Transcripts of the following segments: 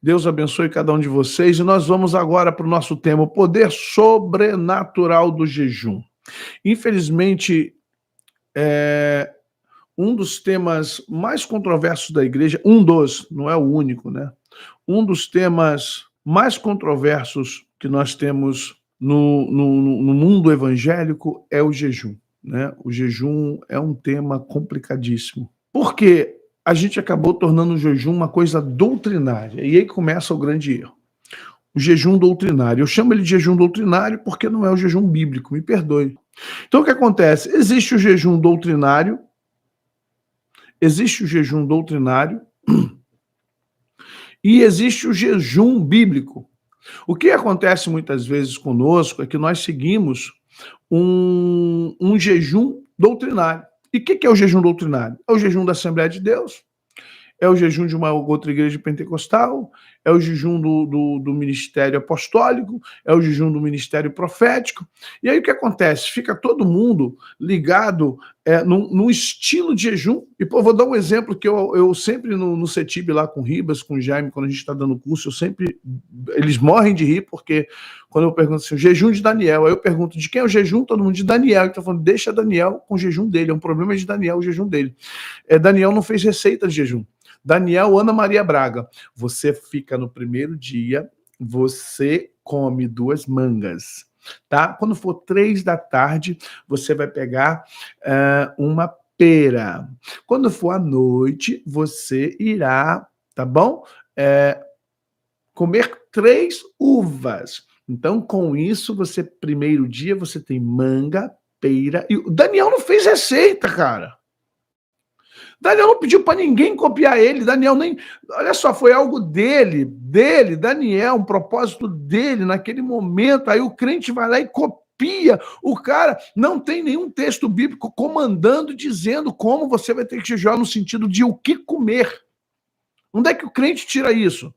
Deus abençoe cada um de vocês. E nós vamos agora para o nosso tema, o poder sobrenatural do jejum. Infelizmente, um dos temas mais controversos da igreja, não é o único, né? Um dos temas mais controversos que nós temos no mundo evangélico é o jejum, né? O jejum é um tema complicadíssimo. Por quê? A gente acabou tornando o jejum uma coisa doutrinária. E aí começa o grande erro. O jejum doutrinário. Eu chamo ele de jejum doutrinário porque não é o jejum bíblico, me perdoe. Então o que acontece? Existe o jejum doutrinário e existe o jejum bíblico. O que acontece muitas vezes conosco é que nós seguimos um jejum doutrinário. E o que é o jejum doutrinário? É o jejum da Assembleia de Deus, é o jejum de uma outra igreja pentecostal, é o jejum do ministério apostólico, é o jejum do ministério profético. E aí o que acontece? Fica todo mundo ligado num estilo de jejum. E pô, vou dar um exemplo que eu sempre no CETIB lá com o Ribas, com o Jaime, quando a gente está dando curso, eles morrem de rir, porque quando eu pergunto assim, o jejum de Daniel, aí eu pergunto de quem é o jejum? Todo mundo de Daniel. Então falando, deixa Daniel com o jejum dele, é um problema de Daniel, o jejum dele. Daniel não fez receita de jejum. Daniel, Ana Maria Braga, você fica no primeiro dia, você come 2 mangas, tá? Quando for 3 da tarde, você vai pegar uma pera. Quando for à noite, você irá, tá bom? Comer 3 uvas. Então, com isso, primeiro dia, você tem manga, pera. E o Daniel não fez receita, cara. Daniel não pediu para ninguém copiar ele, Daniel nem... Olha só, foi algo dele, Daniel, um propósito dele naquele momento, aí o crente vai lá e copia, o cara não tem nenhum texto bíblico comandando, dizendo como você vai ter que jejuar no sentido de o que comer. Onde é que o crente tira isso?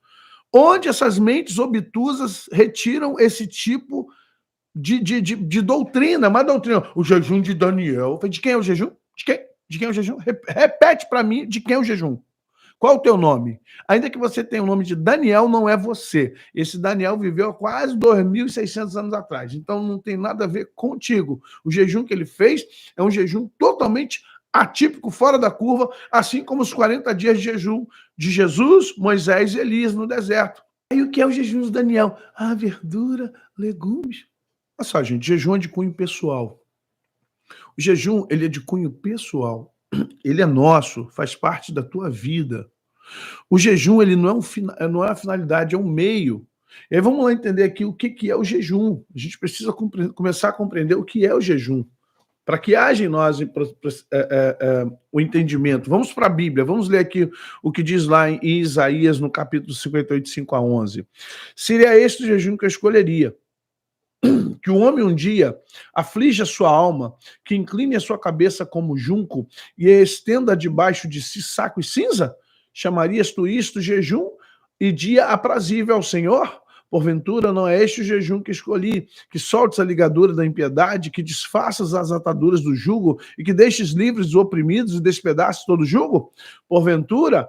Onde essas mentes obtusas retiram esse tipo de doutrina, uma doutrina? O jejum de Daniel, de quem é o jejum? De quem? De quem é o jejum? Repete para mim de quem é o jejum. Qual é o teu nome? Ainda que você tenha o nome de Daniel, não é você. Esse Daniel viveu há quase 2.600 anos atrás. Então não tem nada a ver contigo. O jejum que ele fez é um jejum totalmente atípico, fora da curva, assim como os 40 dias de jejum de Jesus, Moisés e Elias no deserto. E o que é o jejum de Daniel? Verdura, legumes. Olha só, gente, jejum é de cunho pessoal. O jejum, ele é de cunho pessoal. Ele é nosso, faz parte da tua vida. O jejum, ele não é a finalidade, é um meio. E aí vamos lá entender aqui o que é o jejum. A gente precisa começar a compreender o que é o jejum, para que haja em nós o entendimento. Vamos para a Bíblia, vamos ler aqui o que diz lá em Isaías, no capítulo 58, 5-11. Seria este o jejum que eu escolheria. Que o homem um dia aflige a sua alma, que incline a sua cabeça como junco e estenda debaixo de si saco e cinza? Chamarias tu isto jejum e dia aprazível ao Senhor? Porventura não é este o jejum que escolhi, que soltes a ligadura da impiedade, que desfaças as ataduras do jugo e que deixes livres os oprimidos e despedaces todo o jugo? Porventura...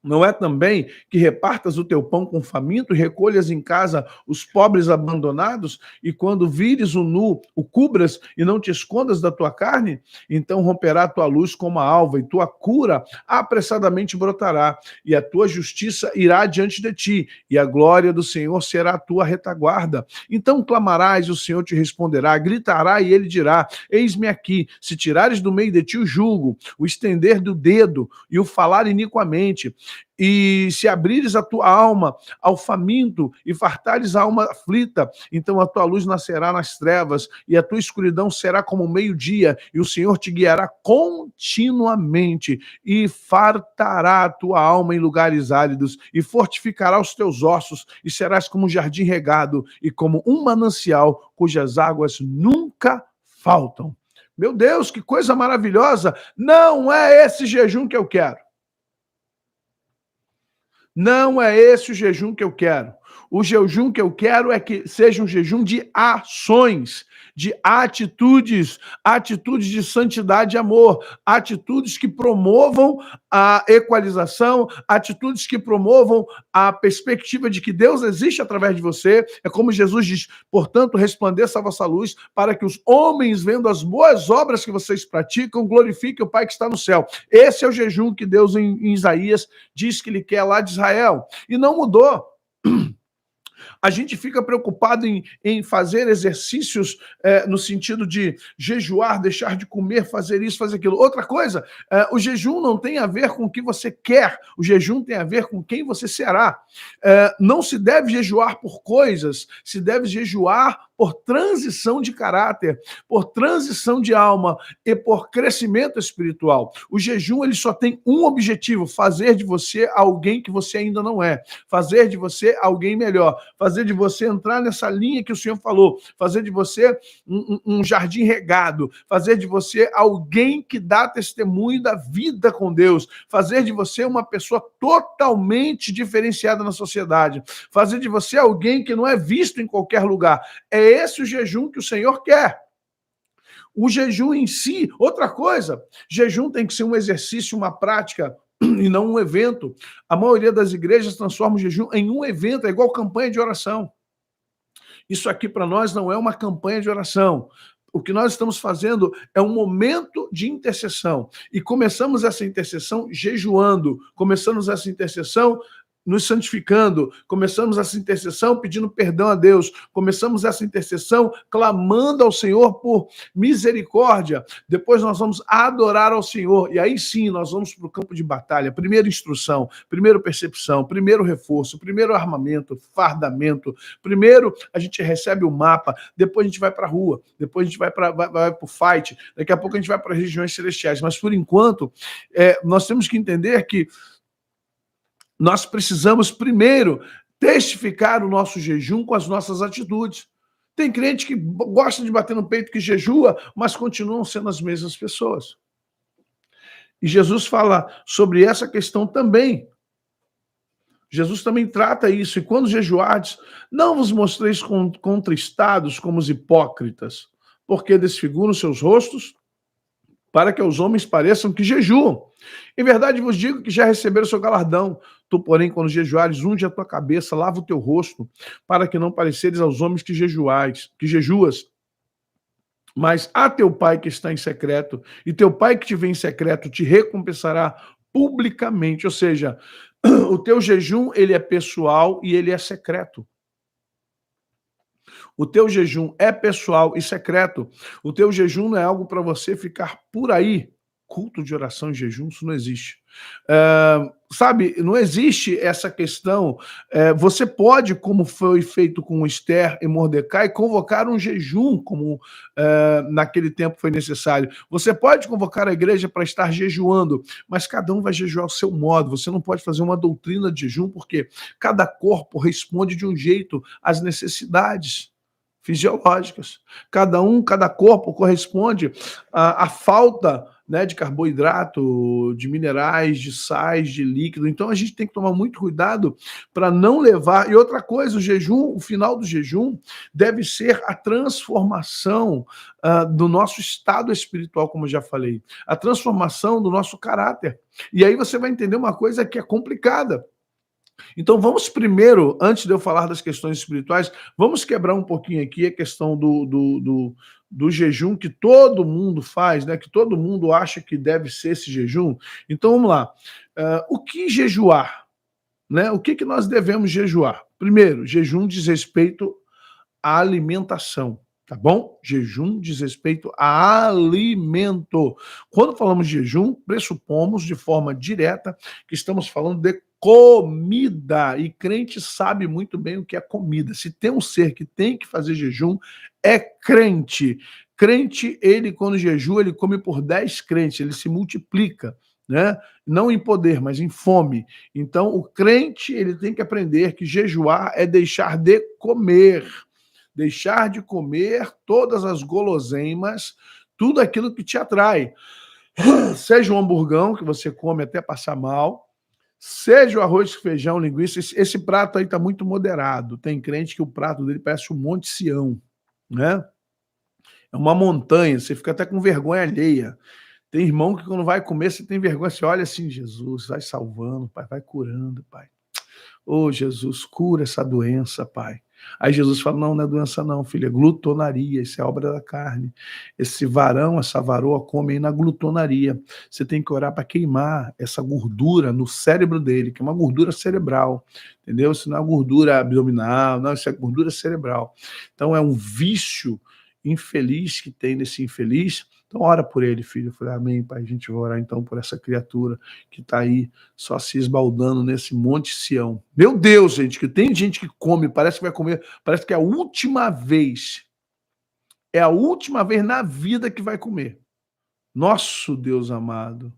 Não é também que repartas o teu pão com faminto e recolhas em casa os pobres abandonados, e quando vires o nu, o cubras e não te escondas da tua carne? Então romperá a tua luz como a alva, e tua cura apressadamente brotará, e a tua justiça irá diante de ti, e a glória do Senhor será a tua retaguarda. Então clamarás, e o Senhor te responderá, gritará, e ele dirá, eis-me aqui. Se tirares do meio de ti o jugo, o estender do dedo e o falar iniquamente, e se abrires a tua alma ao faminto e fartares a alma aflita, então a tua luz nascerá nas trevas e a tua escuridão será como o meio-dia, e o Senhor te guiará continuamente e fartará a tua alma em lugares áridos e fortificará os teus ossos, e serás como um jardim regado e como um manancial cujas águas nunca faltam. Meu Deus, que coisa maravilhosa! Não é esse jejum que eu quero. Não é esse o jejum que eu quero. O jejum que eu quero é que seja um jejum de ações, de atitudes, atitudes de santidade e amor, atitudes que promovam a equalização, atitudes que promovam a perspectiva de que Deus existe através de você. É como Jesus diz: portanto, resplandeça a vossa luz, para que os homens, vendo as boas obras que vocês praticam, glorifiquem o Pai que está no céu. Esse é o jejum que Deus, em Isaías, diz que ele quer lá de Israel. E não mudou. A gente fica preocupado em fazer exercícios no sentido de jejuar, deixar de comer, fazer isso, fazer aquilo. Outra coisa, o jejum não tem a ver com o que você quer, o jejum tem a ver com quem você será. Não se deve jejuar por coisas, se deve jejuar por transição de caráter, por transição de alma e por crescimento espiritual. O jejum ele só tem um objetivo: fazer de você alguém que você ainda não é, fazer de você alguém melhor, fazer de você entrar nessa linha que o Senhor falou, fazer de você um jardim regado, fazer de você alguém que dá testemunho da vida com Deus, fazer de você uma pessoa totalmente diferenciada na sociedade, fazer de você alguém que não é visto em qualquer lugar. É esse o jejum que o Senhor quer. O jejum em si, outra coisa, jejum tem que ser um exercício, uma prática, e não um evento. A maioria das igrejas transforma o jejum em um evento, é igual campanha de oração. Isso aqui para nós não é uma campanha de oração. O que nós estamos fazendo é um momento de intercessão. E começamos essa intercessão jejuando, começamos essa intercessão nos santificando, começamos essa intercessão pedindo perdão a Deus, começamos essa intercessão clamando ao Senhor por misericórdia, depois nós vamos adorar ao Senhor, e aí sim nós vamos para o campo de batalha, primeira instrução, primeiro percepção, primeiro reforço, primeiro armamento, fardamento, primeiro a gente recebe o mapa, depois a gente vai para a rua, depois a gente vai para o fight, daqui a pouco a gente vai para as regiões celestiais, mas por enquanto nós temos que entender que nós precisamos primeiro testificar o nosso jejum com as nossas atitudes. Tem crente que gosta de bater no peito que jejua, mas continuam sendo as mesmas pessoas. E Jesus fala sobre essa questão também. Jesus também trata isso. E quando jejuardes, não vos mostreis contristados como os hipócritas, porque desfiguram seus rostos, para que aos homens pareçam que jejuam. Em verdade vos digo que já receberam o seu galardão. Tu, porém, quando jejuares, unge a tua cabeça, lava o teu rosto, para que não pareceres aos homens que jejuas. Mas a teu pai que está em secreto, e teu pai que te vê em secreto te recompensará publicamente. Ou seja, o teu jejum, ele é pessoal e ele é secreto. O teu jejum é pessoal e secreto. O teu jejum não é algo para você ficar por aí. Culto de oração e jejum, isso não existe. Sabe, não existe essa questão. Você pode, como foi feito com Esther e Mordecai, convocar um jejum, como naquele tempo foi necessário. Você pode convocar a igreja para estar jejuando, mas cada um vai jejuar ao seu modo. Você não pode fazer uma doutrina de jejum, porque cada corpo responde de um jeito às necessidades fisiológicas. Cada corpo corresponde à falta, né, de carboidrato, de minerais, de sais, de líquido. Então a gente tem que tomar muito cuidado para não levar. E outra coisa, o jejum, o final do jejum deve ser a transformação do nosso estado espiritual, como eu já falei, a transformação do nosso caráter. E aí você vai entender uma coisa que é complicada. Então vamos primeiro, antes de eu falar das questões espirituais, vamos quebrar um pouquinho aqui a questão do jejum que todo mundo faz, né? Que todo mundo acha que deve ser esse jejum. Então vamos lá. O que jejuar? Né? O que nós devemos jejuar? Primeiro, jejum diz respeito à alimentação. Tá bom? Jejum diz respeito a alimento. Quando falamos de jejum, pressupomos de forma direta que estamos falando de comida. E crente sabe muito bem o que é comida. Se tem um ser que tem que fazer jejum, é crente. Crente, ele quando jejua, ele come por 10 crentes, ele se multiplica, né? Não em poder, mas em fome. Então, o crente, ele tem que aprender que jejuar é deixar de comer. Deixar de comer todas as guloseimas, tudo aquilo que te atrai. Seja um hamburgão que você come até passar mal, Seja o arroz, feijão, linguiça, esse prato aí tá muito moderado. Tem crente que o prato dele parece um Monte Sião, né? É uma montanha, você fica até com vergonha alheia. Tem irmão que quando vai comer, você tem vergonha, você olha assim, Jesus, vai salvando, Pai, vai curando, Pai. Ô, Jesus, cura essa doença, Pai. Aí Jesus fala, não, não é doença não, filho, é glutonaria, isso é obra da carne. Esse varão, essa varoa come aí na glutonaria. Você tem que orar para queimar essa gordura no cérebro dele, que é uma gordura cerebral, entendeu? Isso não é gordura abdominal, não, isso é gordura cerebral. Então é um vício infeliz que tem nesse infeliz. Então ora por ele, filho. Eu falei, amém, Pai, a gente vai orar então por essa criatura que está aí só se esbaldando nesse Monte Sião. Meu Deus, gente, que tem gente que come, parece que vai comer, parece que é a última vez na vida que vai comer. Nosso Deus amado.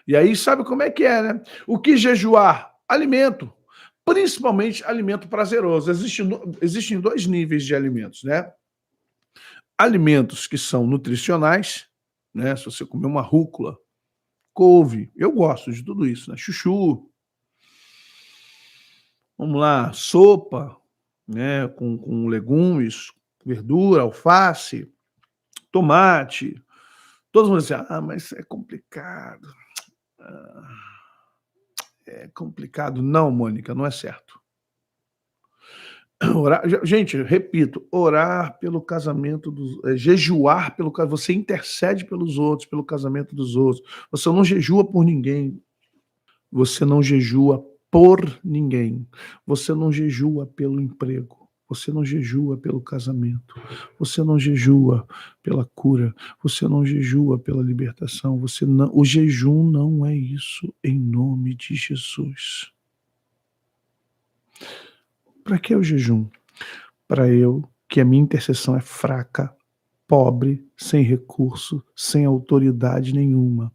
E aí sabe como é que é, né? O que jejuar? Alimento. Principalmente alimento prazeroso. Existem dois níveis de alimentos, né? Alimentos que são nutricionais, né? Se você comer uma rúcula, couve, eu gosto de tudo isso, né? Chuchu, vamos lá, sopa, né? Com legumes, verdura, alface, tomate. Todos vão dizer, ah, mas é complicado. É complicado. Não, Mônica, não é certo. Orar, gente, repito, orar pelo casamento dos, jejuar pelo casamento, você intercede pelos outros, pelo casamento dos outros. Você não jejua por ninguém. Você não jejua por ninguém. Você não jejua pelo emprego. Você não jejua pelo casamento. Você não jejua pela cura. Você não jejua pela libertação. Você não, o jejum não é isso, em nome de Jesus. Para que o jejum? Para eu, que a minha intercessão é fraca, pobre, sem recurso, sem autoridade nenhuma.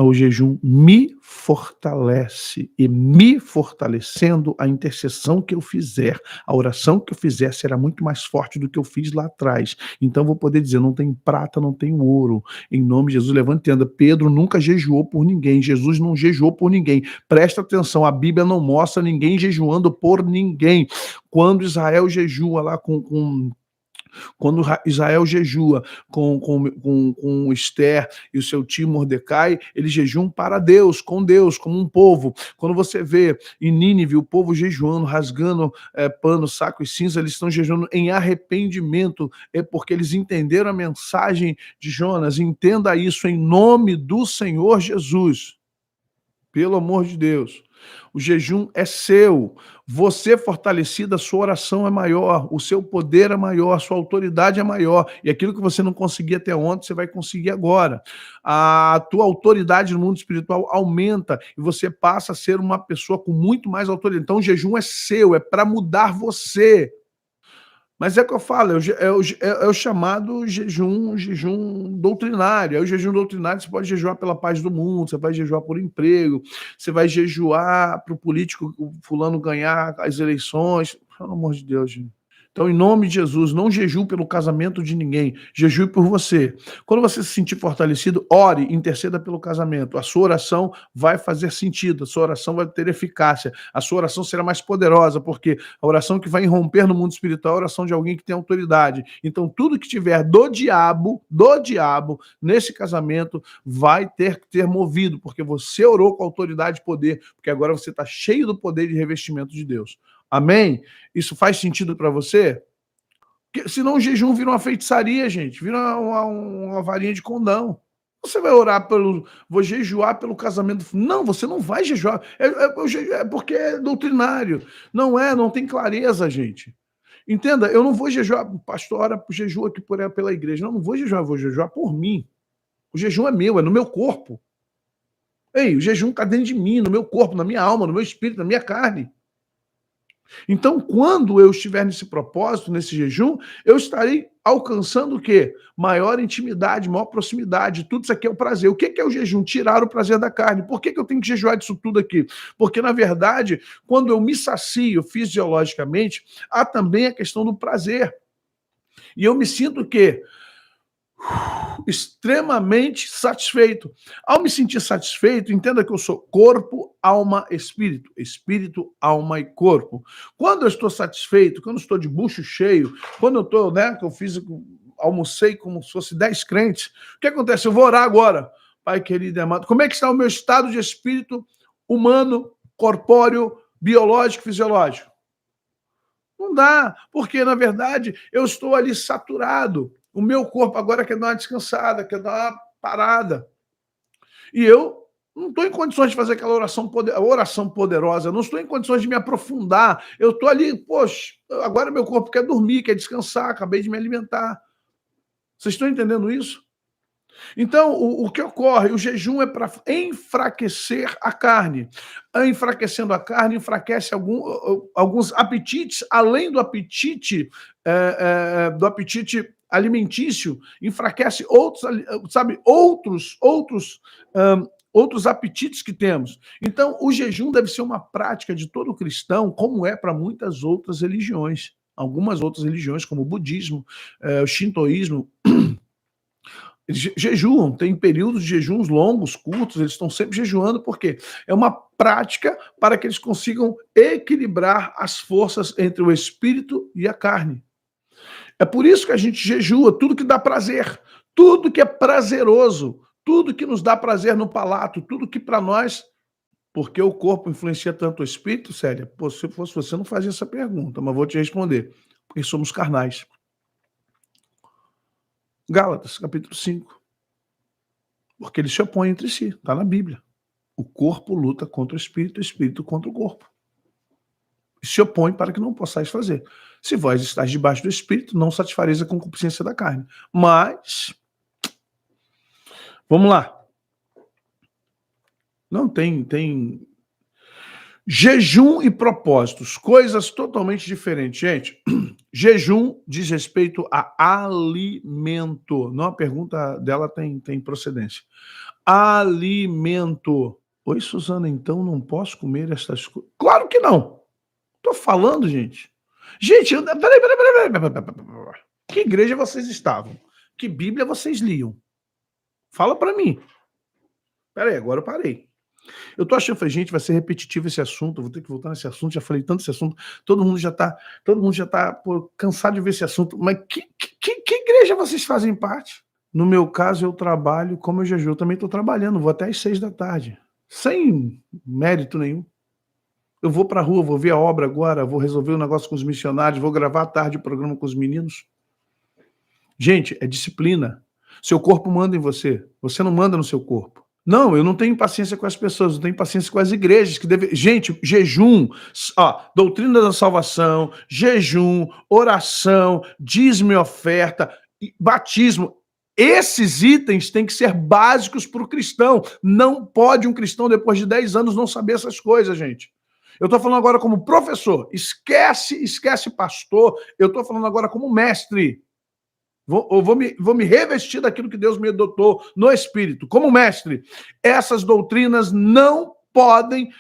O jejum me fortalece, e me fortalecendo, a intercessão que eu fizer, a oração que eu fizer será muito mais forte do que eu fiz lá atrás. Então vou poder dizer, não tem prata, não tem ouro. Em nome de Jesus, levante e anda. Pedro nunca jejuou por ninguém, Jesus não jejuou por ninguém. Presta atenção, a Bíblia não mostra ninguém jejuando por ninguém. Quando Israel jejua lá quando Israel jejua com Esther e o seu tio Mordecai, eles jejuam para Deus, com Deus, como um povo. Quando você vê em Nínive o povo jejuando, rasgando pano, saco e cinza, eles estão jejuando em arrependimento, é porque eles entenderam a mensagem de Jonas. Entenda isso em nome do Senhor Jesus. Pelo amor de Deus. O jejum é seu. Você fortalecido, a sua oração é maior, o seu poder é maior, a sua autoridade é maior. E aquilo que você não conseguia até ontem, você vai conseguir agora. A tua autoridade no mundo espiritual aumenta e você passa a ser uma pessoa com muito mais autoridade. Então o jejum é seu, é para mudar você. Mas é o que eu falo, é o chamado jejum doutrinário. Aí o jejum doutrinário você pode jejuar pela paz do mundo, você vai jejuar por emprego, você vai jejuar para o político o fulano ganhar as eleições. Pelo amor de Deus, gente. Então, em nome de Jesus, não jejue pelo casamento de ninguém, jejue por você. Quando você se sentir fortalecido, ore, interceda pelo casamento. A sua oração vai fazer sentido, a sua oração vai ter eficácia, a sua oração será mais poderosa, porque a oração que vai irromper no mundo espiritual é a oração de alguém que tem autoridade. Então, tudo que tiver do diabo, nesse casamento, vai ter que ter movido, porque você orou com autoridade e poder, porque agora você está cheio do poder de revestimento de Deus. Amém? Isso faz sentido para você? Porque, senão o jejum vira uma feitiçaria, gente. Vira uma varinha de condão. Você vai orar pelo... Vou jejuar pelo casamento. Não, você não vai jejuar. É porque é doutrinário. Não tem clareza, gente. Entenda, eu não vou jejuar... Pastor, ora jejua aqui pela igreja. Não vou jejuar, vou jejuar por mim. O jejum é meu, é no meu corpo. Ei, o jejum está dentro de mim, no meu corpo, na minha alma, no meu espírito, na minha carne. Então, quando eu estiver nesse propósito, nesse jejum, eu estarei alcançando o quê? Maior intimidade, maior proximidade. Tudo isso aqui é o prazer. O que é o jejum? Tirar o prazer da carne. Por que eu tenho que jejuar disso tudo aqui? Porque, na verdade, quando eu me sacio fisiologicamente, há também a questão do prazer. E eu me sinto o quê? extremamente satisfeito. Ao me sentir satisfeito, entenda que eu sou corpo, alma, espírito. Espírito, alma e corpo. Quando eu estou satisfeito, quando eu estou de bucho cheio, quando eu estou, né, que eu fiz, almocei como se fosse 10 crentes, o que acontece? Eu vou orar agora. Pai querido e amado, como é que está o meu estado de espírito humano, corpóreo, biológico, fisiológico? Não dá, porque, na verdade, eu estou ali saturado. O meu corpo agora quer dar uma descansada, quer dar uma parada. E eu não estou em condições de fazer aquela oração poderosa, não estou em condições de me aprofundar. Eu estou ali, poxa, agora meu corpo quer dormir, quer descansar, acabei de me alimentar. Vocês estão entendendo isso? Então, o que ocorre? O jejum é para enfraquecer a carne. Enfraquecendo a carne, enfraquece alguns apetites, além do apetite alimentício, enfraquece outros, sabe, outros apetites que temos. Então, o jejum deve ser uma prática de todo cristão, como é para muitas outras religiões. Algumas outras religiões, como o budismo, o shintoísmo, eles jejuam, tem períodos de jejuns longos, curtos, eles estão sempre jejuando, porque é uma prática para que eles consigam equilibrar as forças entre o espírito e a carne. É por isso que a gente jejua, tudo que dá prazer, tudo que é prazeroso, tudo que nos dá prazer no palato, tudo que para nós, porque o corpo influencia tanto o espírito, Célia? Pô, se fosse você, não fazia essa pergunta, mas vou te responder, porque somos carnais. Gálatas, capítulo 5. Porque eles se opõem entre si, está na Bíblia. O corpo luta contra o espírito contra o corpo. E se opõe para que não possais fazer. Se vós estáis debaixo do espírito, não satisfareis a concupiscência da carne. Mas, vamos lá. Não tem jejum e propósitos, coisas totalmente diferentes. Gente, jejum diz respeito a alimento. Não, a pergunta dela tem procedência. Alimento. Oi, Suzana, então não posso comer estas coisas? Claro que não. Tô falando, gente. Gente, peraí. Que igreja vocês estavam? Que Bíblia vocês liam? Fala para mim. Peraí, agora eu parei. Eu tô achando, gente, vai ser repetitivo esse assunto, eu vou ter que voltar nesse assunto, já falei tanto esse assunto, todo mundo já tá pô, cansado de ver esse assunto, mas que igreja vocês fazem parte? No meu caso, eu trabalho, como eu jejuo, eu também estou trabalhando, vou até às 6 da tarde, sem mérito nenhum. Eu vou para a rua, vou ver a obra agora, vou resolver um negócio com os missionários, vou gravar à tarde o programa com os meninos. Gente, é disciplina. Seu corpo manda em você, você não manda no seu corpo. Não, eu não tenho paciência com as pessoas, eu tenho paciência com as igrejas que devem... Gente, jejum, doutrina da salvação, jejum, oração, dízimo e oferta, batismo. Esses itens têm que ser básicos para o cristão. Não pode um cristão, depois de 10 anos, não saber essas coisas, gente. Eu estou falando agora como professor. Esquece pastor. Eu estou falando agora como mestre. Vou me revestir daquilo que Deus me dotou no Espírito. Como mestre, essas doutrinas não podem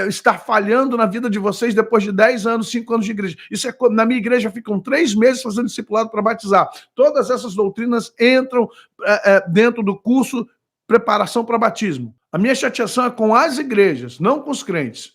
estar falhando na vida de vocês depois de 10 anos, 5 anos de igreja. Isso é, na minha igreja ficam 3 meses fazendo discipulado para batizar. Todas essas doutrinas entram dentro do curso Preparação para Batismo. A minha chateação é com as igrejas, não com os crentes.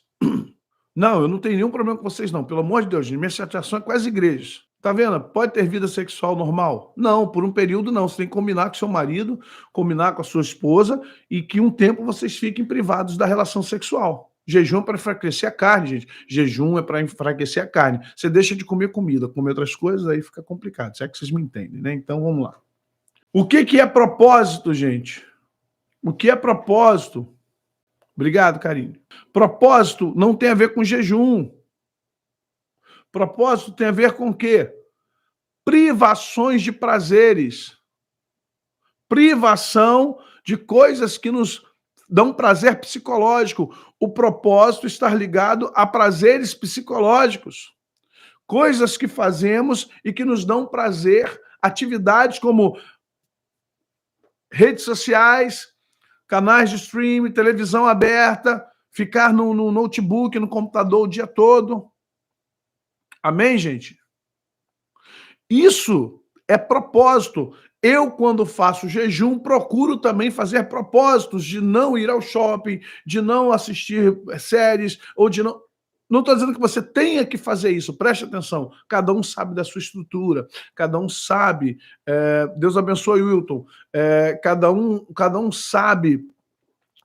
Não, eu não tenho nenhum problema com vocês, não. Pelo amor de Deus, minha chateação é com as igrejas. Tá vendo? Pode ter vida sexual normal? Não, por um período não. Você tem que combinar com seu marido, combinar com a sua esposa e que um tempo vocês fiquem privados da relação sexual. Jejum é para enfraquecer a carne, gente. Jejum é para enfraquecer a carne. Você deixa de comer comida, comer outras coisas, aí fica complicado. Se é que vocês me entendem, né? Então vamos lá. O que é propósito, gente? O que é propósito? Obrigado, carinho. Propósito não tem a ver com jejum. Propósito tem a ver com o quê? Privações de prazeres. Privação de coisas que nos dão prazer psicológico. O propósito está ligado a prazeres psicológicos. Coisas que fazemos e que nos dão prazer. Atividades como redes sociais, canais de streaming, televisão aberta, ficar no notebook, no computador o dia todo. Amém, gente? Isso é propósito, Eu, quando faço jejum, procuro também fazer propósitos de não ir ao shopping, de não assistir séries, ou de não. Não estou dizendo que você tenha que fazer isso, preste atenção. Cada um sabe da sua estrutura, cada um sabe. Deus abençoe, Wilton. Cada um sabe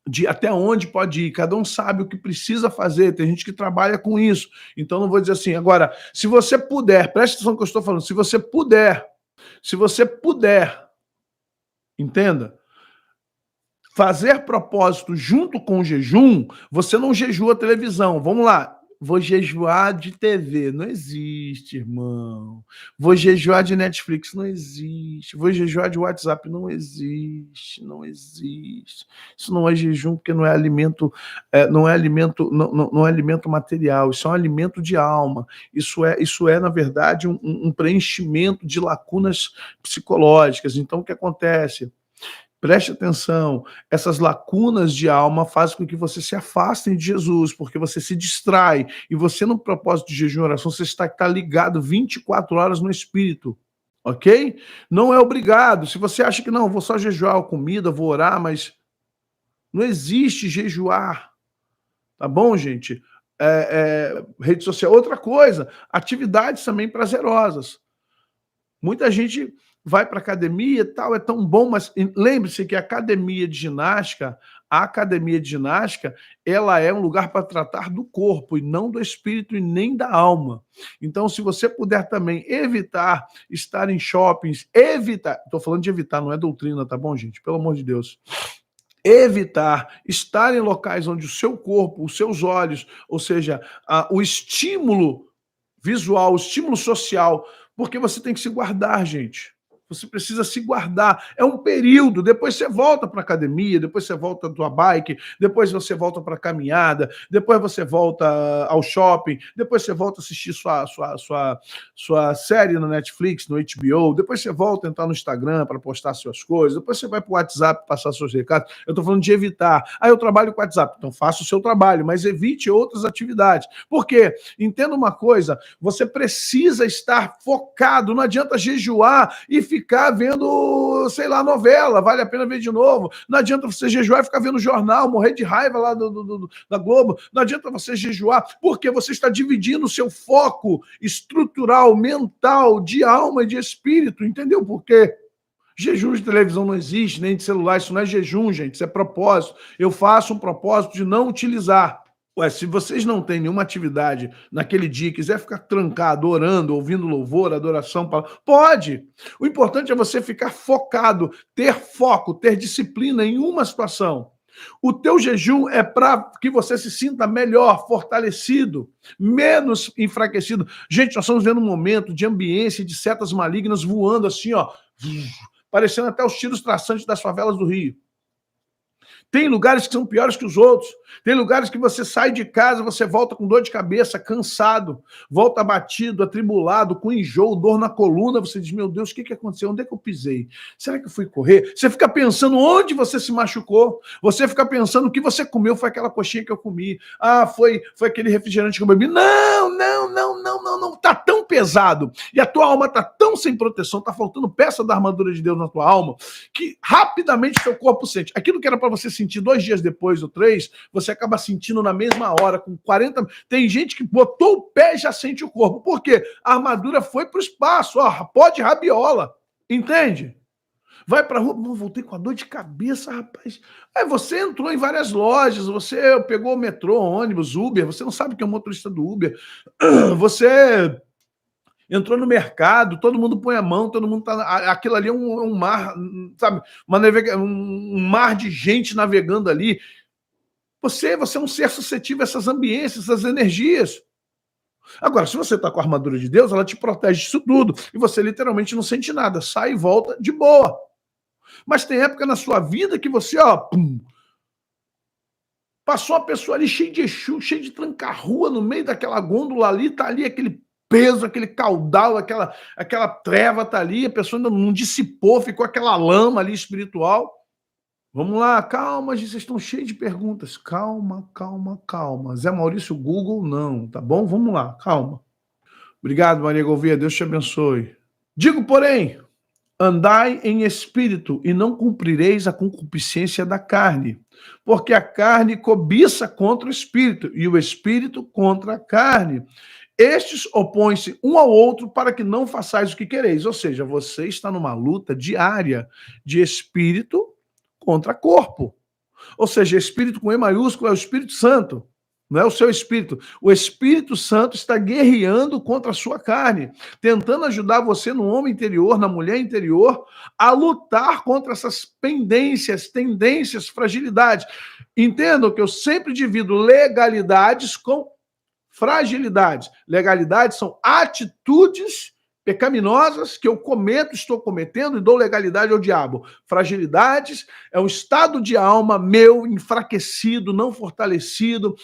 de até onde pode ir, cada um sabe o que precisa fazer, tem gente que trabalha com isso, então não vou dizer assim. Agora, se você puder, preste atenção no que eu estou falando, se você puder, entenda, fazer propósito junto com o jejum, você não jejua televisão. Vamos lá. Vou jejuar de TV. Não existe, irmão. Vou jejuar de Netflix. Não existe. Vou jejuar de WhatsApp. Não existe. Não existe. Isso não é jejum, porque não é alimento, não é alimento material. Isso é um alimento de alma. Isso é na verdade, um preenchimento de lacunas psicológicas. Então, o que acontece? Preste atenção, essas lacunas de alma fazem com que você se afaste de Jesus, porque você se distrai, e você, no propósito de jejum e oração, você está ligado 24 horas no Espírito, ok? Não é obrigado. Se você acha que não, vou só jejuar a comida, vou orar, mas não existe jejuar, tá bom, gente? Rede social. Outra coisa, atividades também prazerosas. Muita gente vai para academia e tal, é tão bom, mas lembre-se que a academia de ginástica, ela é um lugar para tratar do corpo e não do espírito e nem da alma. Então, se você puder também evitar estar em shoppings, estou falando de evitar, não é doutrina, tá bom, gente? Pelo amor de Deus. Evitar estar em locais onde o seu corpo, os seus olhos, ou seja, o estímulo visual, o estímulo social, porque você tem que se guardar, gente. Você precisa se guardar. É um período. Depois você volta para a academia, depois você volta à tua bike, depois você volta para a caminhada, depois você volta ao shopping, depois você volta a assistir sua série na Netflix, no HBO, depois você volta a entrar no Instagram para postar suas coisas, depois você vai para o WhatsApp passar seus recados. Eu estou falando de evitar. Eu trabalho com o WhatsApp. Então faça o seu trabalho, mas evite outras atividades. Por quê? Entenda uma coisa, você precisa estar focado, não adianta jejuar e ficar vendo, sei lá, novela, vale a pena ver de novo. Não adianta você jejuar e ficar vendo jornal, morrer de raiva lá da Globo. Não adianta você jejuar, porque você está dividindo o seu foco estrutural, mental, de alma e de espírito. Entendeu por quê? Jejum de televisão não existe, nem de celular. Isso não é jejum, gente, isso é propósito. Eu faço um propósito de não utilizar. Ué, se vocês não têm nenhuma atividade naquele dia, quiser ficar trancado, orando, ouvindo louvor, adoração, pode. O importante é você ficar focado, ter foco, ter disciplina em uma situação. O teu jejum é para que você se sinta melhor, fortalecido, menos enfraquecido. Gente, nós estamos vendo um momento de ambiência de setas malignas voando assim, ó, parecendo até os tiros traçantes das favelas do Rio. Tem lugares que são piores que os outros. Tem lugares que você sai de casa, você volta com dor de cabeça, cansado, volta abatido, atribulado, com enjoo, dor na coluna. Você diz, meu Deus, o que aconteceu? Onde é que eu pisei? Será que eu fui correr? Você fica pensando onde você se machucou. Você fica pensando o que você comeu, foi aquela coxinha que eu comi. Foi aquele refrigerante que eu bebi. Não. Tá tão pesado. E a tua alma tá tão sem proteção, tá faltando peça da armadura de Deus na tua alma, que rapidamente seu corpo sente. Aquilo que era para você sentir 2 dias depois ou 3, você acaba sentindo na mesma hora, com 40. Tem gente que botou o pé e já sente o corpo. Por quê? A armadura foi para o espaço, ó, pó de rabiola. Entende? Vai para a rua, voltei com a dor de cabeça, rapaz. Aí você entrou em várias lojas, você pegou o metrô, ônibus, Uber, você não sabe que é um motorista do Uber. Você entrou no mercado, todo mundo põe a mão, todo mundo tá. Aquilo ali é um mar, sabe? Um mar de gente navegando ali. Você é um ser suscetível a essas ambiências, essas energias. Agora, se você está com a armadura de Deus, ela te protege disso tudo. E você literalmente não sente nada. Sai e volta de boa. Mas tem época na sua vida que você, passou uma pessoa ali cheia de Exu, cheia de tranca-rua no meio daquela gôndola ali, tá ali aquele peso, aquele caudal, aquela treva tá ali, a pessoa ainda não dissipou, ficou aquela lama ali espiritual. Vamos lá, calma, vocês estão cheios de perguntas. Calma. Zé Maurício, Google, não, tá bom? Vamos lá, calma. Obrigado, Maria Gouveia, Deus te abençoe. Digo, porém, andai em espírito e não cumprireis a concupiscência da carne, porque a carne cobiça contra o espírito e o espírito contra a carne. Estes opõem-se um ao outro para que não façais o que quereis. Ou seja, você está numa luta diária de espírito contra corpo. Ou seja, espírito com E maiúsculo é o Espírito Santo, não é o seu espírito. O Espírito Santo está guerreando contra a sua carne, tentando ajudar você no homem interior, na mulher interior, a lutar contra essas pendências, tendências, fragilidades. Entendam que eu sempre divido legalidades com fragilidades. Legalidades são atitudes pecaminosas que eu cometo, estou cometendo e dou legalidade ao diabo. Fragilidades é um estado de alma meu enfraquecido, não fortalecido,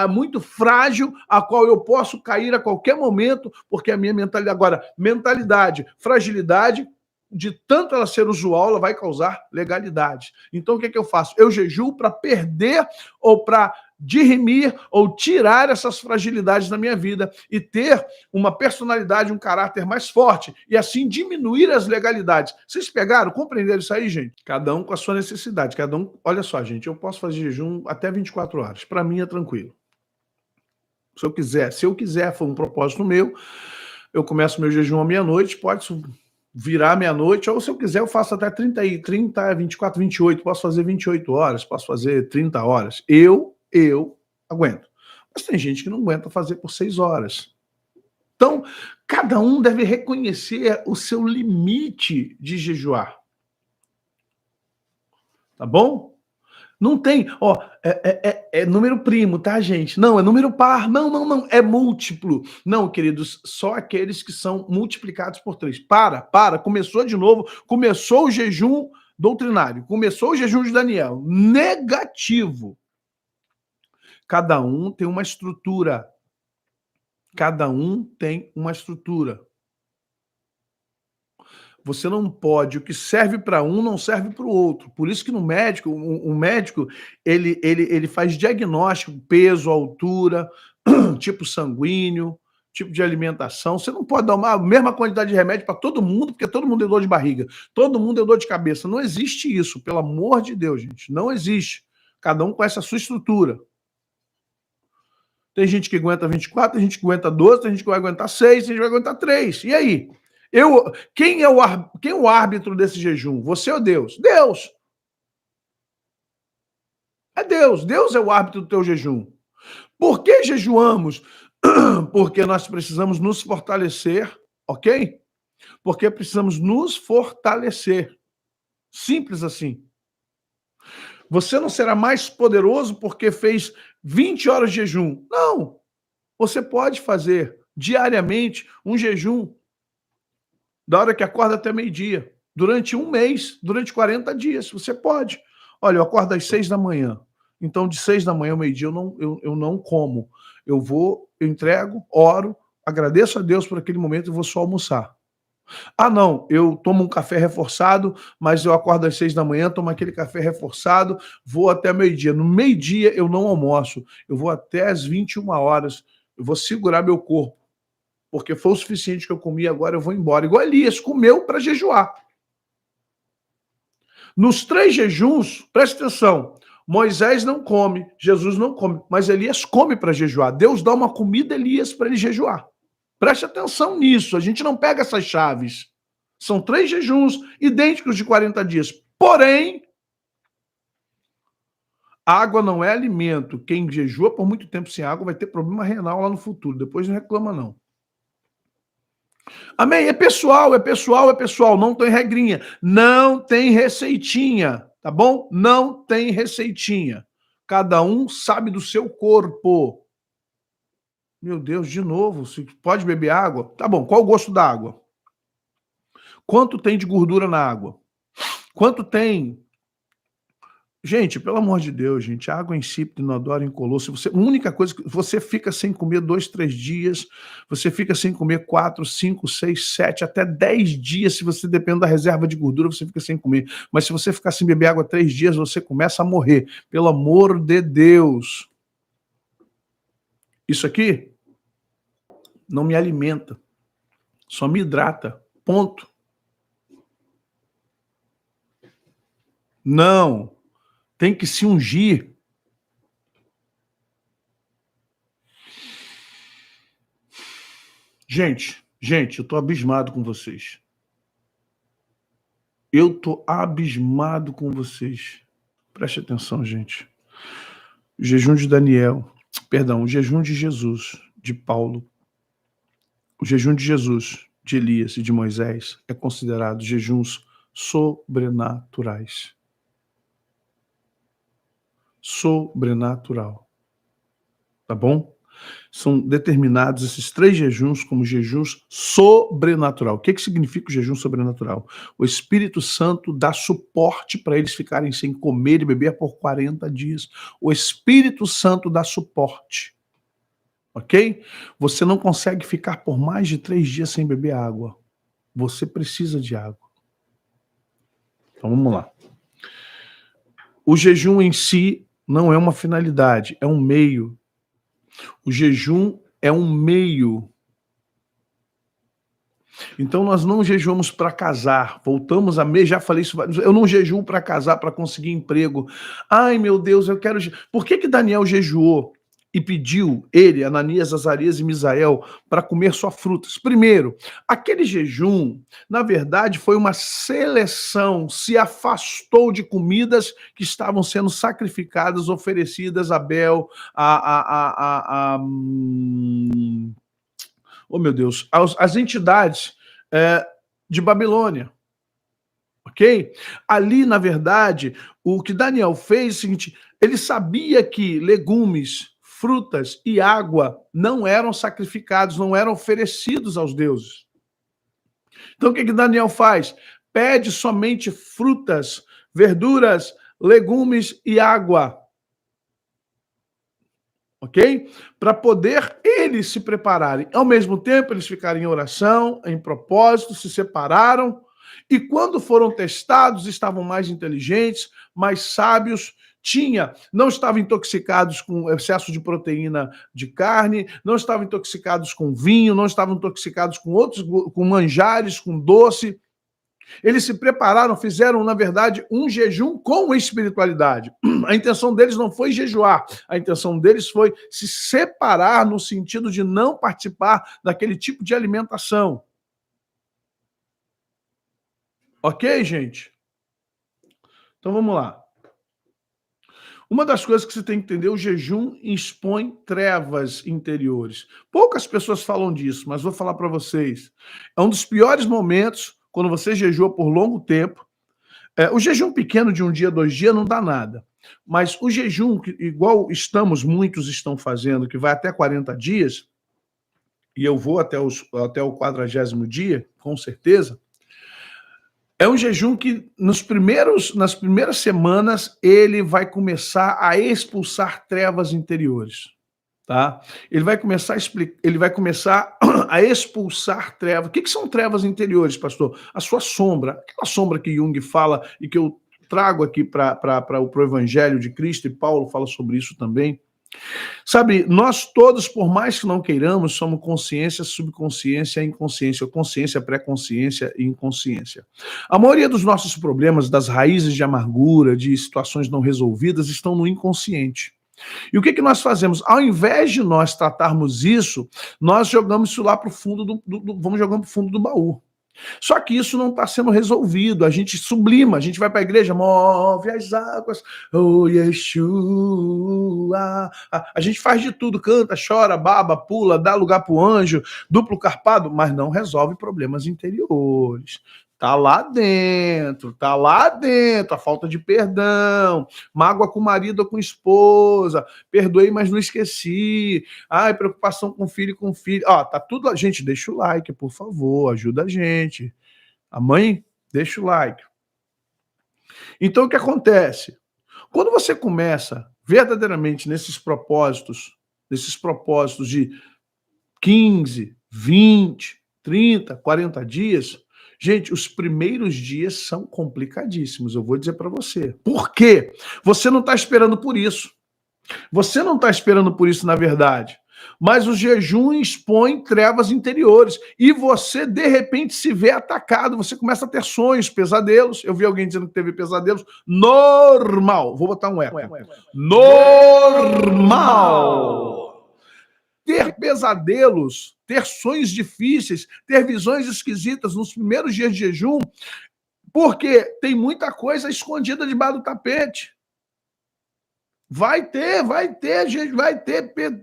muito frágil, a qual eu posso cair a qualquer momento, porque a minha mentalidade... Agora, mentalidade, fragilidade, de tanto ela ser usual, ela vai causar legalidade. Então, o que é que eu faço? Eu jejuo para perder ou para dirimir ou tirar essas fragilidades da minha vida e ter uma personalidade, um caráter mais forte e assim diminuir as legalidades. Vocês pegaram, compreenderam isso aí, gente? Cada um com a sua necessidade, cada um... Olha só, gente, eu posso fazer jejum até 24 horas. Para mim é tranquilo. Se eu quiser, for um propósito meu, eu começo meu jejum à meia-noite, pode virar meia-noite, ou se eu quiser eu faço até 30, 24, 28, posso fazer 28 horas, posso fazer 30 horas. Eu aguento. Mas tem gente que não aguenta fazer por 6 horas. Então, cada um deve reconhecer o seu limite de jejuar. Tá bom? Não tem, ó, é número primo, tá, gente? Não, é número par. Não, é múltiplo. Não, queridos, só aqueles que são multiplicados por 3. Para, começou de novo, começou o jejum doutrinário, começou o jejum de Daniel. Negativo. Cada um tem uma estrutura. Cada um tem uma estrutura. Você não pode, o que serve para um não serve para o outro. Por isso que no médico, o médico, ele faz diagnóstico, peso, altura, tipo sanguíneo, tipo de alimentação. Você não pode dar a mesma quantidade de remédio para todo mundo, porque todo mundo tem dor de barriga, todo mundo tem dor de cabeça. Não existe isso, pelo amor de Deus, gente. Não existe. Cada um com essa sua estrutura. Tem gente que aguenta 24, tem gente que aguenta 12, tem gente que vai aguentar 6, tem gente que vai aguentar 3. E aí? Quem é o árbitro desse jejum? Você ou Deus? Deus. É Deus. Deus é o árbitro do teu jejum. Por que jejuamos? Porque nós precisamos nos fortalecer, ok? Porque precisamos nos fortalecer. Simples assim. Você não será mais poderoso porque fez 20 horas de jejum. Não. Você pode fazer diariamente um jejum da hora que acorda até meio-dia, durante um mês, durante 40 dias, você pode. Olha, eu acordo às 6 da manhã, então de 6 da manhã ao meio-dia eu não como. Eu entrego, oro, agradeço a Deus por aquele momento e vou só almoçar. Ah, não, eu tomo um café reforçado, mas eu acordo às 6 da manhã, tomo aquele café reforçado, vou até meio-dia. No meio-dia eu não almoço, eu vou até às 21 horas, eu vou segurar meu corpo, porque foi o suficiente que eu comi, agora eu vou embora. Igual Elias comeu para jejuar. Nos 3 jejuns, presta atenção, Moisés não come, Jesus não come, mas Elias come para jejuar. Deus dá uma comida a Elias para ele jejuar. Preste atenção nisso, a gente não pega essas chaves. São 3 jejuns idênticos de 40 dias. Porém, água não é alimento. Quem jejua por muito tempo sem água vai ter problema renal lá no futuro. Depois não reclama, não. Amém? É pessoal. Não tem regrinha. Não tem receitinha, tá bom? Não tem receitinha. Cada um sabe do seu corpo. Meu Deus, de novo, você pode beber água? Tá bom, qual o gosto da água? Quanto tem de gordura na água? Quanto tem... Gente, pelo amor de Deus, gente, água insípida, inodora, incolor. A única coisa que você fica sem comer 2, 3 dias, você fica sem comer 4, 5, 6, 7, até 10 dias, se você depende da reserva de gordura, você fica sem comer. Mas se você ficar sem beber água 3 dias, você começa a morrer. Pelo amor de Deus. Isso aqui não me alimenta, só me hidrata. Ponto. Não. Tem que se ungir. Gente, eu tô abismado com vocês. Eu tô abismado com vocês. Preste atenção, gente. O jejum de Daniel, perdão, o jejum de Jesus, de Paulo, o jejum de Jesus, de Elias e de Moisés é considerado jejuns sobrenaturais. Sobrenatural. Tá bom? São determinados esses 3 jejuns como jejuns sobrenatural. O que significa o jejum sobrenatural? O Espírito Santo dá suporte para eles ficarem sem comer e beber por 40 dias. O Espírito Santo dá suporte. Ok? Você não consegue ficar por mais de 3 dias sem beber água. Você precisa de água. Então vamos lá. O jejum em si não é uma finalidade, é um meio. O jejum é um meio. Então nós não jejuamos para casar. Voltamos a já falei isso. Eu não jejuo para casar, para conseguir emprego. Ai, meu Deus, eu quero. Por que Daniel jejuou e pediu ele, Ananias, Azarias e Misael para comer só frutas? Primeiro, aquele jejum, na verdade, foi uma seleção, se afastou de comidas que estavam sendo sacrificadas, oferecidas a Bel, oh meu Deus, as entidades de Babilônia. Ok? Ali, na verdade, o que Daniel fez é o seguinte: ele sabia que legumes, frutas e água não eram sacrificados, não eram oferecidos aos deuses. Então o que Daniel faz? Pede somente frutas, verduras, legumes e água. Ok? Para poder eles se prepararem. Ao mesmo tempo, eles ficaram em oração, em propósito, se separaram, e quando foram testados, estavam mais inteligentes, mais sábios, não estavam intoxicados com excesso de proteína de carne, não estavam intoxicados com vinho, não estavam intoxicados com manjares, com doce. Eles se prepararam, fizeram, na verdade, um jejum com espiritualidade. A intenção deles não foi jejuar, a intenção deles foi se separar no sentido de não participar daquele tipo de alimentação. Ok, gente? Então vamos lá. Uma das coisas que você tem que entender, o jejum expõe trevas interiores. Poucas pessoas falam disso, mas vou falar para vocês. É um dos piores momentos quando você jejua por longo tempo. O jejum pequeno de 1 dia, 2 dias, não dá nada. Mas o jejum, igual muitos estão fazendo, que vai até 40 dias, e eu vou até o 40º dia, com certeza, é um jejum que nas primeiras semanas ele vai começar a expulsar trevas interiores. Tá? Ele vai começar a expulsar trevas. O que são trevas interiores, pastor? A sua sombra, aquela sombra que Jung fala e que eu trago aqui para o Evangelho de Cristo, e Paulo fala sobre isso também. Sabe, nós todos, por mais que não queiramos, somos consciência, subconsciência, inconsciência, consciência, pré-consciência e inconsciência. A maioria dos nossos problemas, das raízes de amargura, de situações não resolvidas, estão no inconsciente. E o que nós fazemos? Ao invés de nós tratarmos isso, nós jogamos isso lá para o fundo vamos jogando para o fundo do baú. Só que isso não está sendo resolvido, a gente sublima, a gente vai para a igreja, move as águas, oh Yeshua, a gente faz de tudo, canta, chora, baba, pula, dá lugar para o anjo, duplo carpado, mas não resolve problemas interiores. Tá lá dentro, a falta de perdão, mágoa com o marido ou com a esposa, perdoei, mas não esqueci, preocupação com o filho e com o filho, tá tudo lá. Gente, deixa o like, por favor, ajuda a gente. A mãe, deixa o like. Então, o que acontece? Quando você começa verdadeiramente nesses propósitos de 15, 20, 30, 40 dias, gente, os primeiros dias são complicadíssimos, eu vou dizer para você. Por quê? Você não está esperando por isso. Você não está esperando por isso, na verdade. Mas o jejum expõe trevas interiores. E você, de repente, se vê atacado. Você começa a ter sonhos, pesadelos. Eu vi alguém dizendo que teve pesadelos. Normal. Vou botar um eco. Normal. Ter pesadelos, ter sonhos difíceis, ter visões esquisitas nos primeiros dias de jejum, porque tem muita coisa escondida debaixo do tapete. Vai ter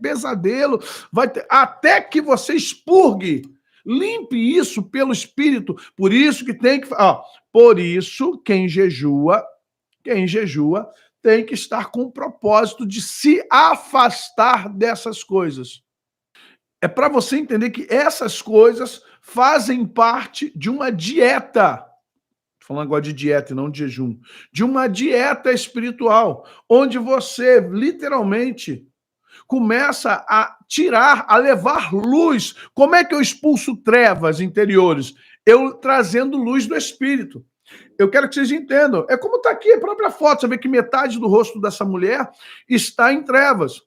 pesadelo, vai ter, até que você expurgue, limpe isso pelo Espírito. Por isso que tem que, por isso quem jejua tem que estar com o propósito de se afastar dessas coisas. É para você entender que essas coisas fazem parte de uma dieta. Falando agora de dieta e não de jejum, de uma dieta espiritual, onde você literalmente começa a tirar, a levar luz. Como é que eu expulso trevas interiores? Eu trazendo luz do Espírito. Eu quero que vocês entendam. É como está aqui a própria foto. Você vê que metade do rosto dessa mulher está em trevas.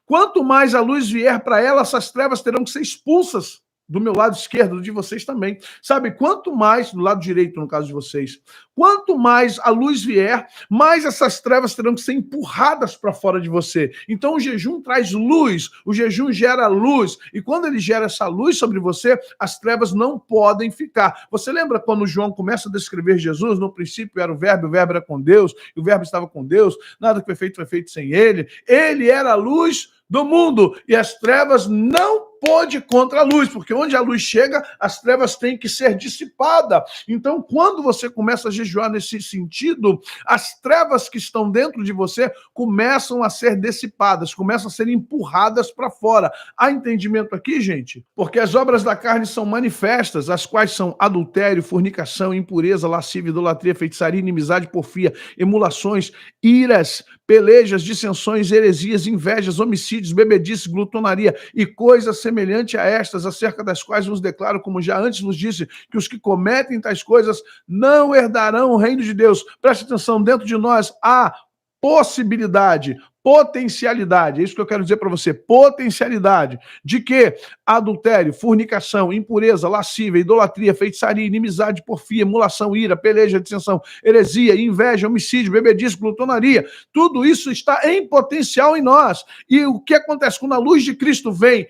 Quanto mais a luz vier para ela, essas trevas terão que ser expulsas. Do meu lado esquerdo, de vocês também. Sabe, quanto mais, do lado direito, no caso de vocês, quanto mais a luz vier, mais essas trevas terão que ser empurradas para fora de você. Então o jejum traz luz, o jejum gera luz, e quando ele gera essa luz sobre você, as trevas não podem ficar. Você lembra quando João começa a descrever Jesus? No princípio era o verbo era com Deus, e o verbo estava com Deus, nada que foi feito sem ele. Ele era a luz do mundo, e as trevas não pôde contra a luz, porque onde a luz chega, as trevas têm que ser dissipadas. Então, quando você começa a jejuar nesse sentido, as trevas que estão dentro de você começam a ser dissipadas, começam a ser empurradas para fora. Há entendimento aqui, gente? Porque as obras da carne são manifestas, as quais são adultério, fornicação, impureza, lascívia, idolatria, feitiçaria, inimizade, porfia, emulações, iras, pelejas, dissensões, heresias, invejas, homicídios, bebedices, glutonaria e coisas semelhantes a estas, acerca das quais vos declaro, como já antes vos disse, que os que cometem tais coisas não herdarão o reino de Deus. Preste atenção, dentro de nós há possibilidade, potencialidade, é isso que eu quero dizer para você, potencialidade de que adultério, fornicação, impureza, lascívia, idolatria, feitiçaria, inimizade, porfia, emulação, ira, peleja, dissensão, heresia, inveja, homicídio, bebedice, glutonaria, tudo isso está em potencial em nós. E o que acontece quando a luz de Cristo vem?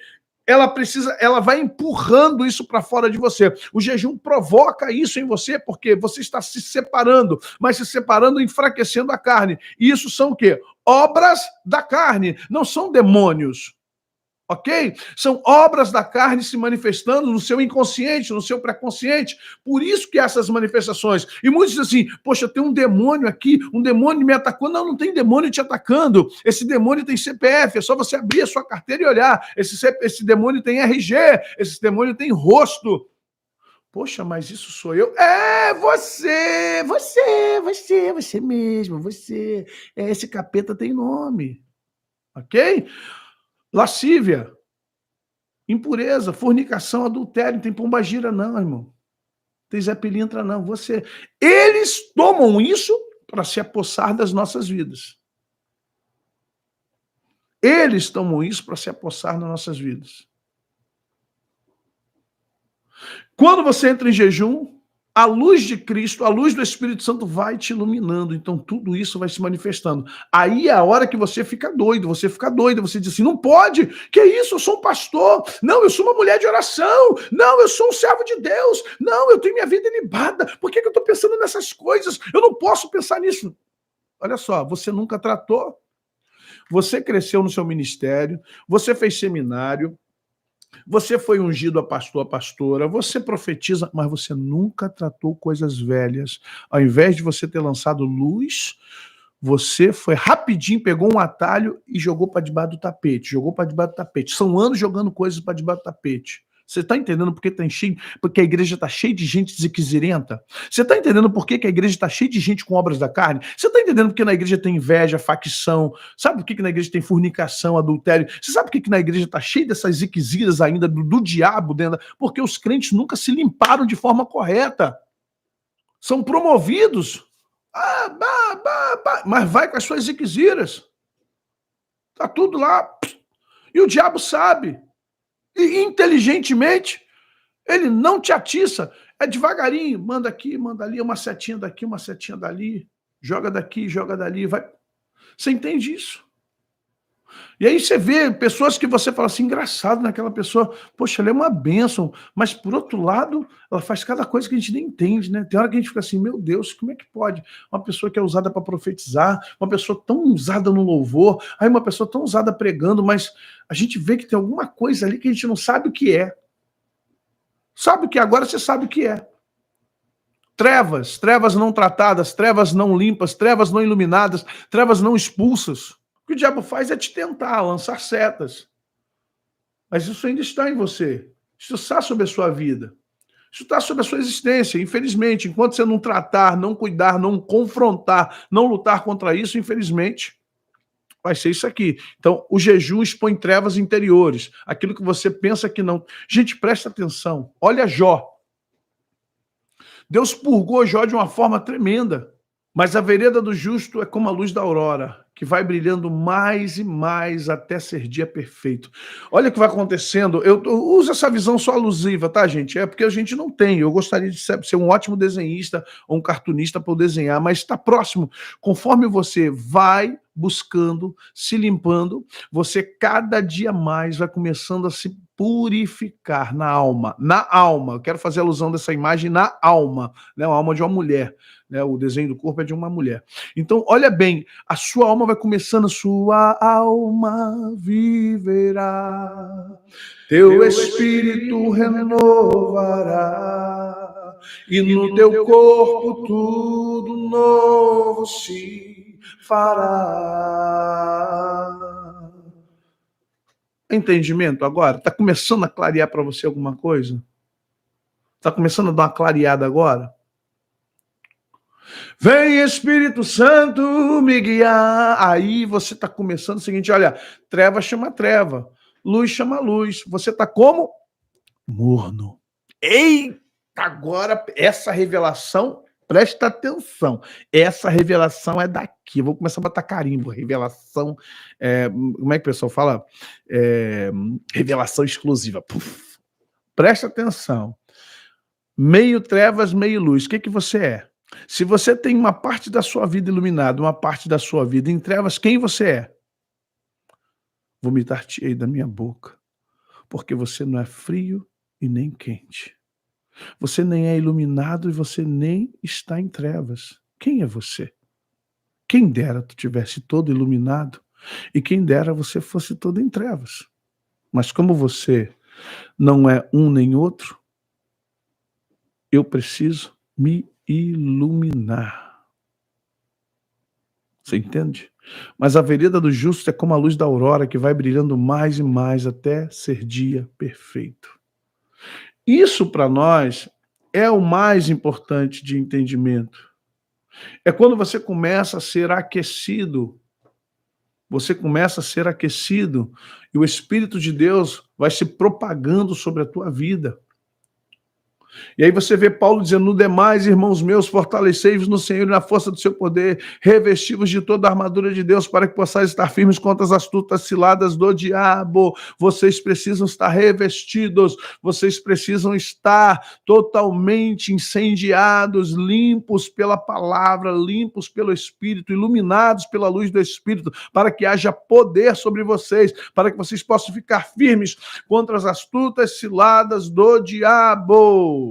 Ela vai empurrando isso para fora de você. O jejum provoca isso em você, porque você está se separando, mas se separando, enfraquecendo a carne. E isso são o quê? Obras da carne, não são demônios. Ok? São obras da carne se manifestando no seu inconsciente, no seu pré-consciente. Por isso que essas manifestações. E muitos dizem assim, poxa, tem um demônio aqui, um demônio me atacou. Não, não tem demônio te atacando. Esse demônio tem CPF, é só você abrir a sua carteira e olhar. Esse demônio tem RG, esse demônio tem rosto. Poxa, mas isso sou eu? É, você mesmo, você. Esse capeta tem nome. Ok? Lascívia, impureza, fornicação, adultério, não tem pombagira não, irmão. Tem Zé Pilintra não, você. Eles tomam isso para se apossar das nossas vidas. Eles tomam isso para se apossar das nossas vidas. Quando você entra em jejum, a luz de Cristo, a luz do Espírito Santo vai te iluminando, então tudo isso vai se manifestando. Aí é a hora que você fica doido, você diz assim, não pode, que isso, eu sou um pastor, não, eu sou uma mulher de oração, não, eu sou um servo de Deus, não, eu tenho minha vida ilibada, por que eu estou pensando nessas coisas? Eu não posso pensar nisso. Olha só, você nunca tratou, você cresceu no seu ministério, você fez seminário, você foi ungido a pastor, a pastora, você profetiza, mas você nunca tratou coisas velhas. Ao invés de você ter lançado luz, você foi rapidinho, pegou um atalho e jogou para debaixo do tapete. São anos jogando coisas para debaixo do tapete. Você está entendendo porque a igreja está cheia de gente ziquezirenta? Você está entendendo por que a igreja está cheia de gente com obras da carne? Você está entendendo porque na igreja tem inveja, facção? Sabe por que na igreja tem fornicação, adultério? Você sabe por que na igreja está cheia dessas ziqueziras ainda, do diabo dentro? Porque os crentes nunca se limparam de forma correta. São promovidos. Mas vai com as suas ziqueziras. Está tudo lá. E o diabo sabe. E inteligentemente, ele não te atiça. É devagarinho, manda aqui, manda ali, uma setinha daqui, uma setinha dali, joga daqui, joga dali, vai. Você entende isso? E aí você vê pessoas que você fala assim, engraçado naquela pessoa, poxa, ela é uma bênção, mas por outro lado, ela faz cada coisa que a gente nem entende, né? Tem hora que a gente fica assim, meu Deus, como é que pode? Uma pessoa que é usada para profetizar, uma pessoa tão usada no louvor, aí uma pessoa tão usada pregando, mas a gente vê que tem alguma coisa ali que a gente não sabe o que é. Sabe o que é? Agora você sabe o que é. Trevas, trevas não tratadas, trevas não limpas, trevas não iluminadas, trevas não expulsas. O que o diabo faz é te tentar, lançar setas. Mas isso ainda está em você. Isso está sobre a sua vida. Isso está sobre a sua existência. Infelizmente, enquanto você não tratar, não cuidar, não confrontar, não lutar contra isso, infelizmente, vai ser isso aqui. Então, o jejum expõe trevas interiores. Aquilo que você pensa que não. Gente, presta atenção. Olha Jó. Deus purgou Jó de uma forma tremenda. Mas a vereda do justo é como a luz da aurora, que vai brilhando mais e mais até ser dia perfeito. Olha o que vai acontecendo. Eu uso essa visão só alusiva, tá, gente? É porque a gente não tem. Eu gostaria de ser um ótimo desenhista ou um cartunista para desenhar, mas está próximo. Conforme você vai buscando, se limpando, você cada dia mais vai começando a se purificar na alma. Na alma. Eu quero fazer alusão dessa imagem na alma, né? A alma de uma mulher. Né, o desenho do corpo é de uma mulher. Então, olha bem, a sua alma vai começando, sua alma viverá, teu espírito renovará, e no teu corpo tudo novo se fará. Entendimento agora? Está começando a clarear para você alguma coisa? Está começando a dar uma clareada agora? Vem Espírito Santo me guiar. Aí você está começando o seguinte, olha, treva chama treva, luz chama luz. Você está como? Morno. Eita, agora essa revelação, presta atenção. Essa revelação é daqui. Eu vou começar a botar carimbo. Revelação, como é que o pessoal fala? Revelação exclusiva. Puf. Presta atenção. Meio trevas, meio luz. O que você é? Se você tem uma parte da sua vida iluminada, uma parte da sua vida em trevas, quem você é? Vomitar-te-ei da minha boca, porque você não é frio e nem quente. Você nem é iluminado e você nem está em trevas. Quem é você? Quem dera tu tivesse todo iluminado e quem dera você fosse todo em trevas. Mas como você não é um nem outro, eu preciso me iluminar. Você entende? Mas a vereda do justo é como a luz da aurora que vai brilhando mais e mais até ser dia perfeito. Isso para nós é o mais importante de entendimento. É quando você começa a ser aquecido. Você começa a ser aquecido e o Espírito de Deus vai se propagando sobre a tua vida. E aí você vê Paulo dizendo, no demais, irmãos meus, fortalecei-vos no Senhor e na força do seu poder, revesti-vos de toda a armadura de Deus para que possais estar firmes contra as astutas ciladas do diabo. Vocês precisam estar revestidos, vocês precisam estar totalmente incendiados, limpos pela palavra, limpos pelo Espírito, iluminados pela luz do Espírito, para que haja poder sobre vocês, para que vocês possam ficar firmes contra as astutas ciladas do diabo.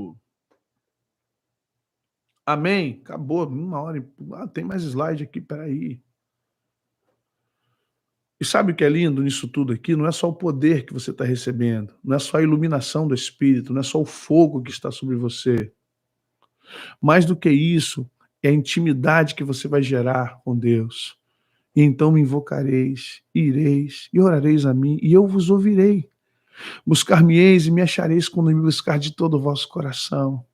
Amém? Acabou, 1 hora. Tem mais slide aqui, peraí. E sabe o que é lindo nisso tudo aqui? Não é só o poder que você está recebendo, não é só a iluminação do Espírito, não é só o fogo que está sobre você. Mais do que isso, é a intimidade que você vai gerar com Deus. E então me invocareis, ireis e orareis a mim, e eu vos ouvirei. Buscar-me-eis e me achareis quando me buscar de todo o vosso coração.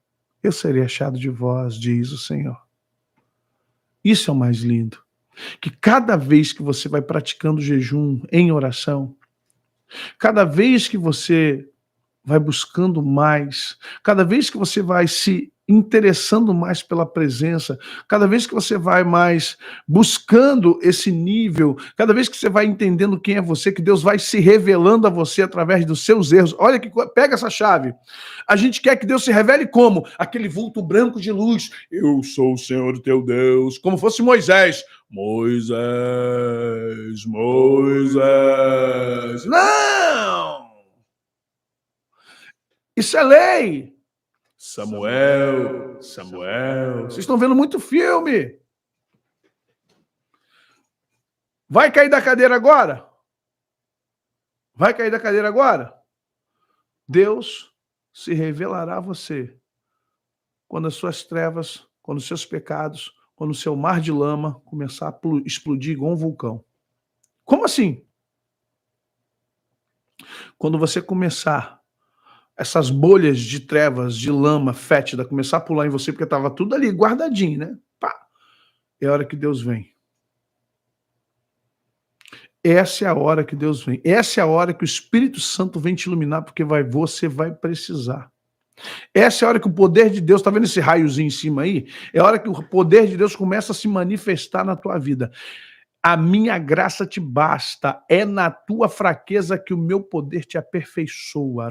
Eu serei achado de vós, diz o Senhor. Isso é o mais lindo. Que cada vez que você vai praticando jejum em oração, cada vez que você vai buscando mais, cada vez que você vai se interessando mais pela presença, cada vez que você vai mais buscando esse nível, cada vez que você vai entendendo quem é você, que Deus vai se revelando a você através dos seus erros. Olha que pega essa chave. A gente quer que Deus se revele como? Aquele vulto branco de luz. Eu sou o Senhor teu Deus. Como fosse Moisés. Moisés. Não! Isso é lei. Samuel. Vocês estão vendo muito filme. Vai cair da cadeira agora? Vai cair da cadeira agora? Deus se revelará a você quando as suas trevas, quando os seus pecados, quando o seu mar de lama começar a explodir igual um vulcão. Como assim? Quando você começar, essas bolhas de trevas, de lama fétida, começar a pular em você, porque estava tudo ali guardadinho, né? Pá! É a hora que Deus vem. Essa é a hora que Deus vem. Essa é a hora que o Espírito Santo vem te iluminar, porque você vai precisar. Essa é a hora que o poder de Deus, tá vendo esse raiozinho em cima aí? É a hora que o poder de Deus começa a se manifestar na tua vida. A minha graça te basta, é na tua fraqueza que o meu poder te aperfeiçoa.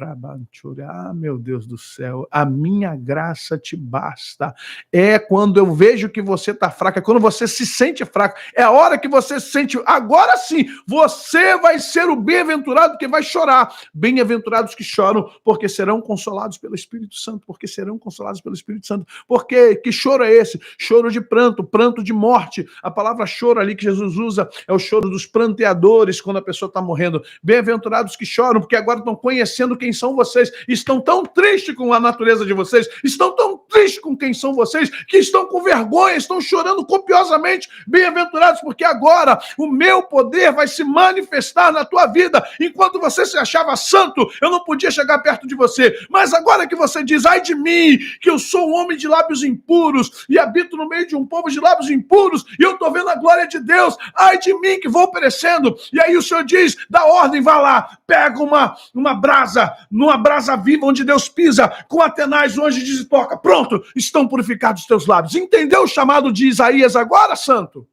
Ah, meu Deus do céu, a minha graça te basta. É quando eu vejo que você está fraco, é quando você se sente fraco, é a hora que você se sente, agora sim, você vai ser o bem-aventurado que vai chorar. Bem-aventurados que choram, porque serão consolados pelo Espírito Santo, porque serão consolados pelo Espírito Santo. Porque que choro é esse? Choro de pranto, pranto de morte. A palavra choro ali que Jesus usa é o choro dos pranteadores quando a pessoa está morrendo. Bem-aventurados que choram, porque agora estão conhecendo quem são vocês, estão tão tristes com a natureza de vocês, estão tão tristes com quem são vocês, que estão com vergonha, estão chorando copiosamente. Bem-aventurados, porque agora o meu poder vai se manifestar na tua vida. Enquanto você se achava santo, eu não podia chegar perto de você, mas agora que você diz, ai de mim, que eu sou um homem de lábios impuros e habito no meio de um povo de lábios impuros, e eu estou vendo a glória de Deus, ai de mim que vou perecendo. E aí o Senhor diz, dá ordem, vai lá, pega uma brasa, numa brasa viva onde Deus pisa, com Atenais, o anjo de Zipoca, pronto, estão purificados os teus lábios. Entendeu o chamado de Isaías agora, santo?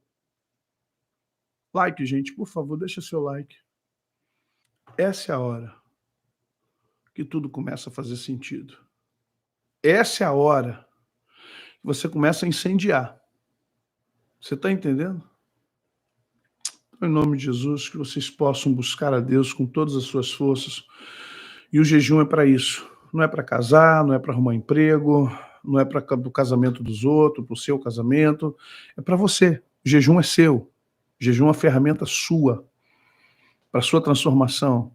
Like, gente, por favor, deixa seu like. Essa é a hora que tudo começa a fazer sentido. Essa é a hora que você começa a incendiar. Você está entendendo? Em nome de Jesus, que vocês possam buscar a Deus com todas as suas forças. E o jejum é para isso. Não é para casar, não é para arrumar emprego, não é para o casamento dos outros, para o seu casamento. É para você. O jejum é seu. O jejum é uma ferramenta sua. Para a sua transformação,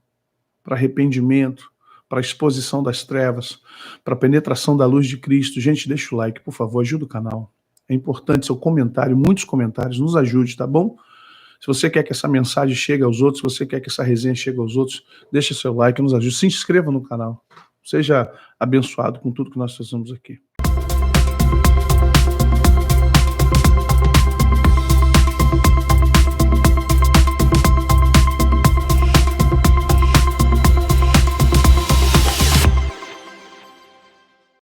para arrependimento, para a exposição das trevas, para a penetração da luz de Cristo. Gente, deixa o like, por favor, ajuda o canal. É importante seu comentário, muitos comentários, nos ajude, tá bom? Se você quer que essa mensagem chegue aos outros, se você quer que essa resenha chegue aos outros, deixa seu like, nos ajude. Se inscreva no canal. Seja abençoado com tudo que nós fazemos aqui.